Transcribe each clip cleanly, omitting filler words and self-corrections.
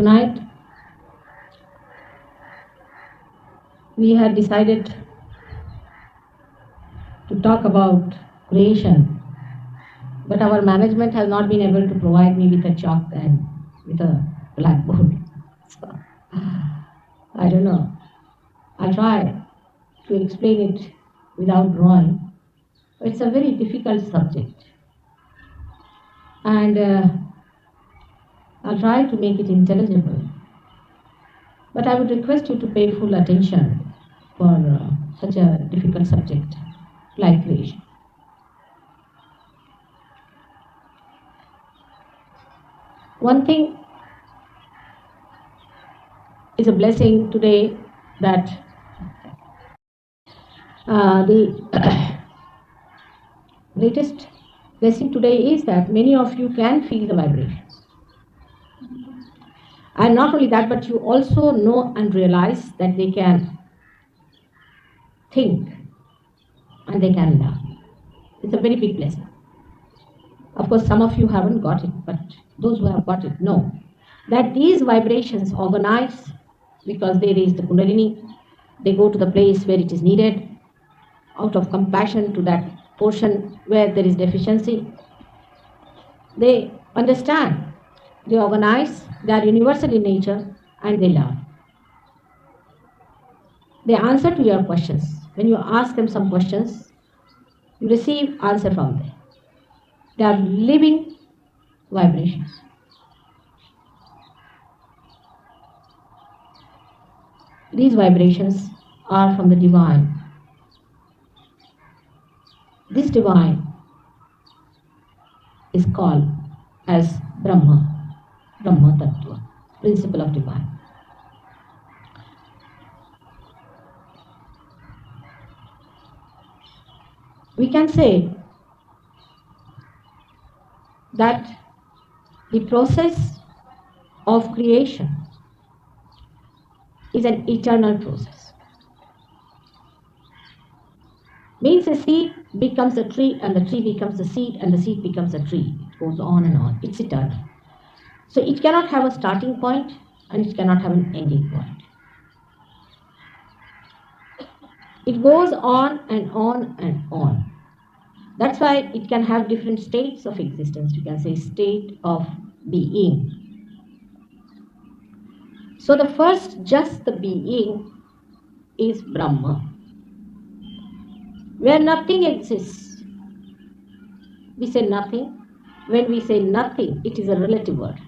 Tonight, we had decided to talk about creation, but our management has not been able to provide me with a chalk and with a blackboard. So, I don't know. I'll try to explain it without drawing. It's a very difficult subject, and I'll try to make it intelligible. But I would request you to pay full attention for such a difficult subject like creation. One thing is a blessing today that the greatest blessing today is that many of you can feel the vibrations. And not only that, but you also know and realize that they can think and they can learn. It's a very big blessing. Of course, some of you haven't got it, but those who have got it know that these vibrations organize because they raise the Kundalini, they go to the place where it is needed, out of compassion to that portion where there is deficiency. They understand, they organize, they are universal in nature, and they learn. They answer to your questions. When you ask them some questions, you receive answer from them. They are living vibrations. These vibrations are from the divine. This divine is called as Brahma, Brahma Tattva, principle of divine. We can say that the process of creation is an eternal process. Means a seed becomes a tree, and the tree becomes a seed, and the seed becomes a tree. It goes on and on. It's eternal. So it cannot have a starting point, and it cannot have an ending point. It goes on and on and on. That's why it can have different states of existence. You can say state of being. So the first, just the being, is Brahma, where nothing exists. We say nothing. When we say nothing, it is a relative word.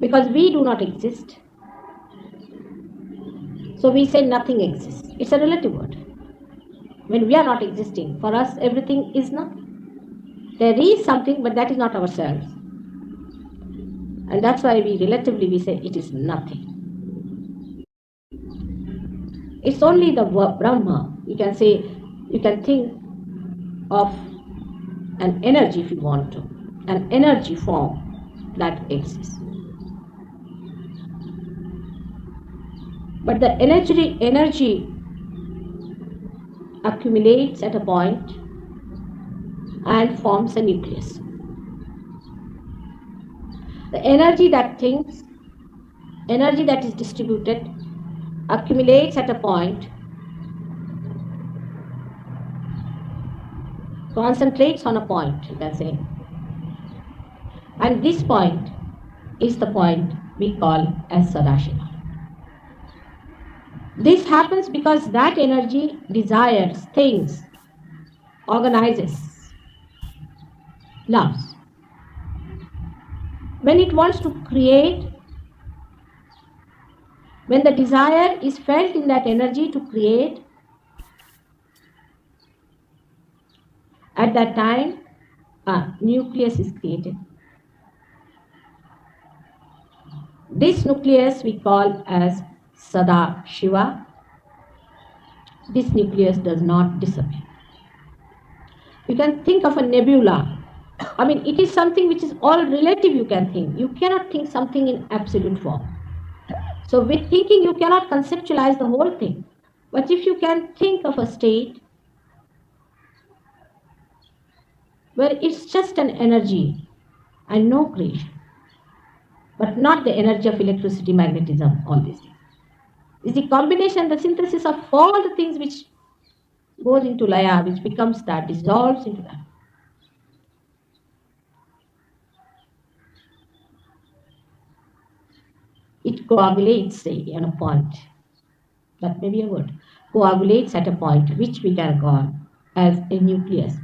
Because we do not exist. So we say nothing exists. It's a relative word. When we are not existing, for us everything is nothing. There is something, but that is not ourselves. And that's why we say it is nothing. It's only the Brahma. You can think of an energy if you want to, an energy form that exists. But the energy accumulates at a point and forms a nucleus. The energy that thinks, energy that is distributed, accumulates at a point, concentrates on a point, you can say. And this point is the point we call as Sadashiva. This happens because that energy desires, thinks, organizes, loves. When it wants to create, when the desire is felt in that energy to create, at that time, a nucleus is created. This nucleus we call as Sadashiva. This nucleus does not disappear. You can think of a nebula. I mean, it is something which is all relative, you can think. You cannot think something in absolute form. So with thinking, you cannot conceptualize the whole thing. But if you can think of a state where it's just an energy and no creation, but not the energy of electricity, magnetism, all these things. It's the combination, the synthesis of all the things which goes into Laya, which becomes that, dissolves into that. It coagulates, say, at a point. That may be a word. Coagulates at a point which we can call as a nucleus.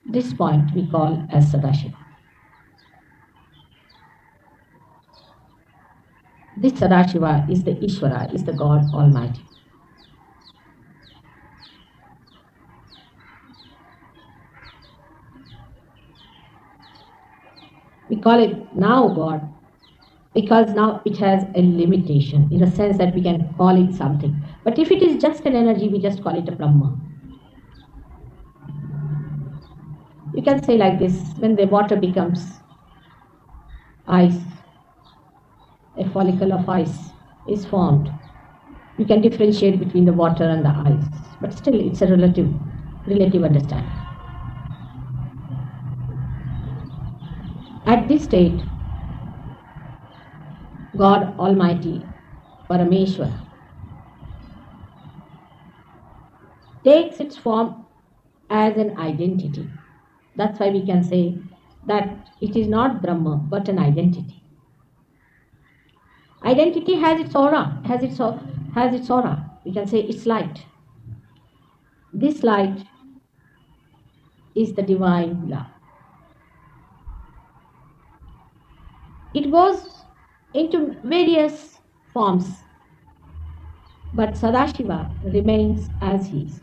This point we call as Sadashiva. This Sadashiva is the Ishvara, is the God Almighty. We call it now God because now it has a limitation in the sense that we can call it something. But if it is just an energy, we just call it a Brahma. You can say like this, when the water becomes ice, a follicle of ice is formed. You can differentiate between the water and the ice, but still it's a relative understanding. At this state, God Almighty, Parameshwar, takes its form as an identity. That's why we can say that it is not Brahma, but an identity. Identity has its aura, has its aura. We can say it's light. This light is the divine love. It goes into various forms, but Sadashiva remains as he is.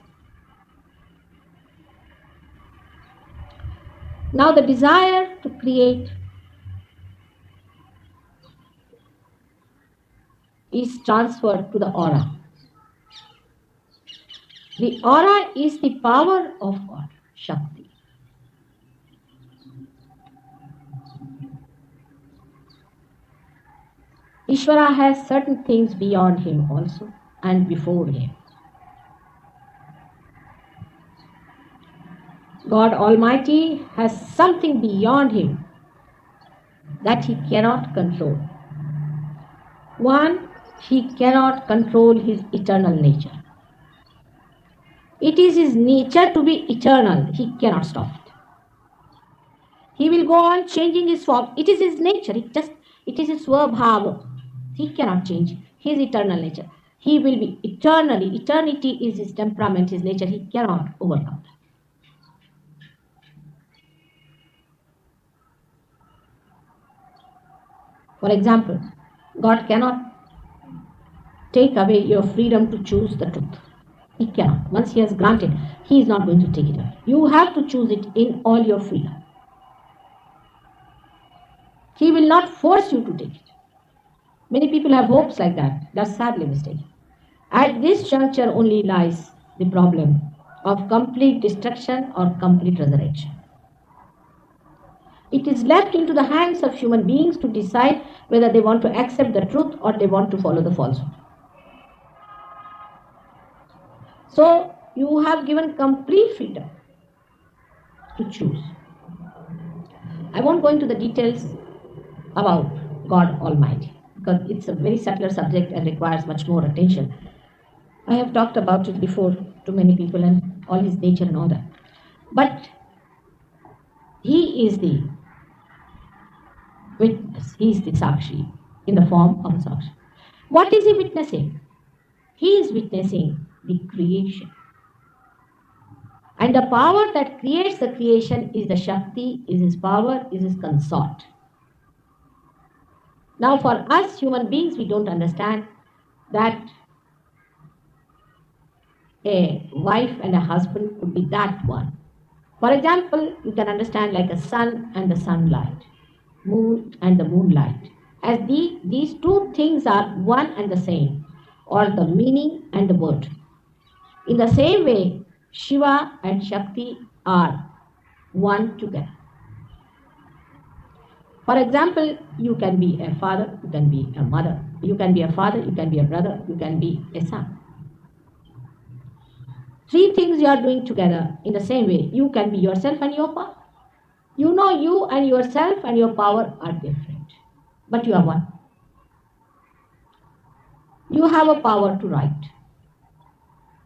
Now the desire to create is transferred to the aura. The aura is the power of God, Shakti. Ishvara has certain things beyond him also and before him. God Almighty has something beyond him that he cannot control. One, he cannot control his eternal nature. It is his nature to be eternal. He cannot stop it. He will go on changing his form. It is his nature. It is his svabhava. He cannot change his eternal nature. He will be eternally. Eternity is his temperament, his nature. He cannot overcome that. For example, God cannot take away your freedom to choose the truth. He cannot. Once he has granted, he is not going to take it away. You have to choose it in all your freedom. He will not force you to take it. Many people have hopes like that. That's sadly mistaken. At this juncture only lies the problem of complete destruction or complete resurrection. It is left into the hands of human beings to decide whether they want to accept the truth or they want to follow the falsehood. So you have given complete freedom to choose. I won't go into the details about God Almighty because it's a very subtler subject and requires much more attention. I have talked about it before to many people and all his nature and all that. But he is the witness, he is the Sakshi in the form of a Sakshi. What is he witnessing? He is witnessing the creation. And the power that creates the creation is the Shakti, is his power, is his consort. Now for us human beings, we don't understand that a wife and a husband could be that one. For example, you can understand like a sun and the sunlight, moon and the moonlight. As these two things are one and the same, or the meaning and the word. In the same way, Shiva and Shakti are one together. For example, you can be a father, you can be a mother, you can be a father, you can be a brother, you can be a son. Three things you are doing together in the same way. You can be yourself and your power. You know you and yourself and your power are different, but you are one. You have a power to write,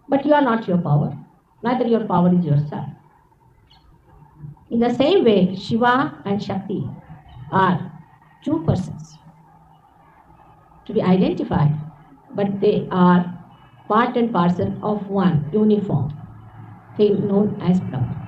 but you are not your power. Neither your power is yourself. In the same way, Shiva and Shakti are two persons to be identified, but they are part and parcel of one uniform thing known as Brahma.